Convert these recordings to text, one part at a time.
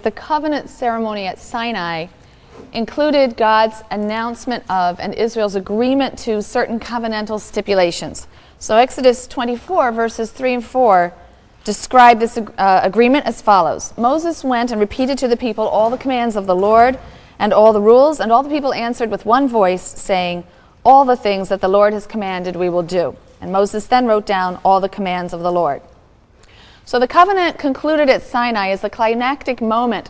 The covenant ceremony at Sinai included God's announcement of and Israel's agreement to certain covenantal stipulations. So Exodus 24, verses 3 and 4 describe this agreement as follows. Moses went and repeated to the people all the commands of the Lord and all the rules, and all the people answered with one voice, saying, "All the things that the Lord has commanded we will do." And Moses then wrote down all the commands of the Lord. So the covenant concluded at Sinai is the climactic moment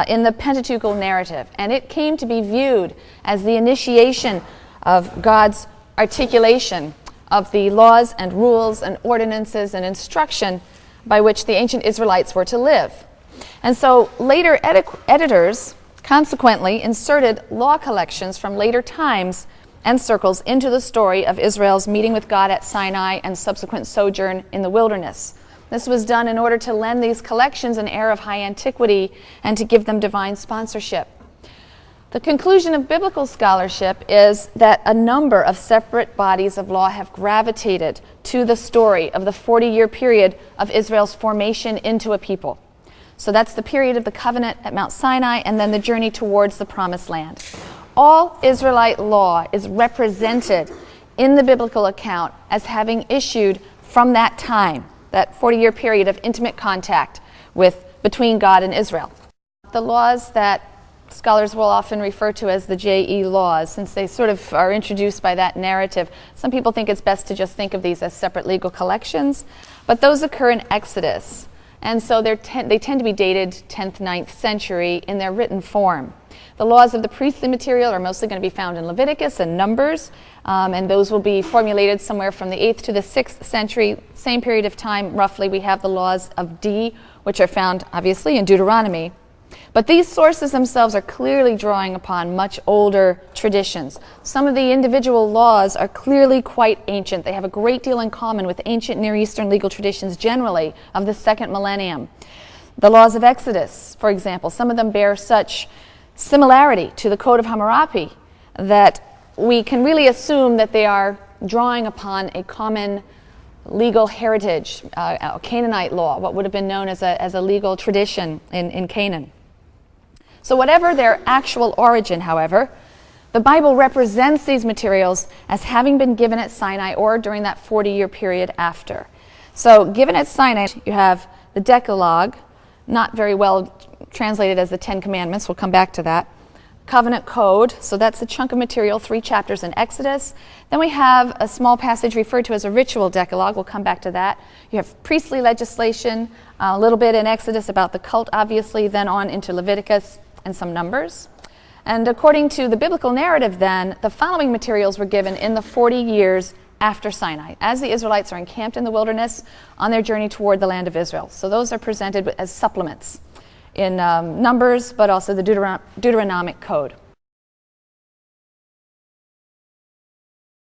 in the Pentateuchal narrative, and it came to be viewed as the initiation of God's articulation of the laws and rules and ordinances and instruction by which the ancient Israelites were to live. And so later editors consequently inserted law collections from later times and circles into the story of Israel's meeting with God at Sinai and subsequent sojourn in the wilderness. This was done in order to lend these collections an air of high antiquity and to give them divine sponsorship. The conclusion of biblical scholarship is that a number of separate bodies of law have gravitated to the story of the 40-year period of Israel's formation into a people. So that's the period of the covenant at Mount Sinai and then the journey towards the Promised Land. All Israelite law is represented in the biblical account as having issued from that time, that 40-year period of intimate contact between God and Israel. The laws that scholars will often refer to as the J.E. laws, since they sort of are introduced by that narrative. Some people think it's best to just think of these as separate legal collections, but those occur in Exodus, and so they tend to be dated 10th, 9th century in their written form. The laws of the priestly material are mostly going to be found in Leviticus and Numbers, and those will be formulated somewhere from the 8th to the 6th century. Same period of time, roughly, we have the laws of D, which are found, obviously, in Deuteronomy. But these sources themselves are clearly drawing upon much older traditions. Some of the individual laws are clearly quite ancient. They have a great deal in common with ancient Near Eastern legal traditions generally of the second millennium. The laws of Exodus, for example, some of them bear such similarity to the Code of Hammurabi that we can really assume that they are drawing upon a common legal heritage, a Canaanite law, what would have been known as a legal tradition in Canaan. So whatever their actual origin, however, the Bible represents these materials as having been given at Sinai or during that 40-year period after. So given at Sinai, you have the Decalogue, not very well translated as the Ten Commandments, we'll come back to that. Covenant Code, so that's a chunk of material, 3 chapters in Exodus. Then we have a small passage referred to as a ritual decalogue, we'll come back to that. You have priestly legislation, a little bit in Exodus about the cult, obviously, then on into Leviticus and some Numbers. And according to the biblical narrative then, the following materials were given in the 40 years after Sinai, as the Israelites are encamped in the wilderness on their journey toward the land of Israel. So those are presented as supplements in Numbers, but also the Deuteronomic Code.